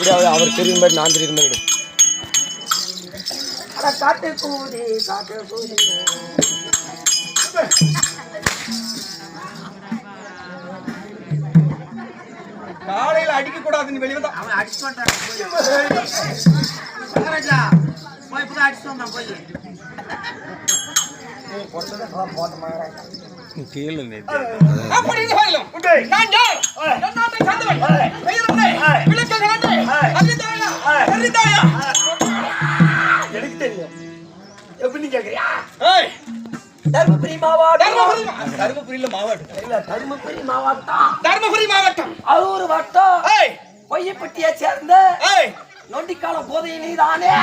அப்படியே அவர் தெரியும் மாதிரி நான் தெரியும் மாதிரி காட்டு கூடி காட்டு கூடி காலையில அடிக்க கூடாதுன்னு வெளியே தான் அவன் அடிச்சு மாட்டான் போய் இப்பதான் அடிச்சு வந்தான் போய் கேளு எனக்கு தெரியும் எப்படி கேக்குறியா தர்மபுரி மாவட்டம் தருமபுரியில மாவட்டம் இல்ல தர்மபுரி மாவட்டம் தருமபுரி மாவட்டம் அது ஒரு வட்டம் பொய்யப்பட்டியை சேர்ந்த நொண்டிக்கால போதை நீதானே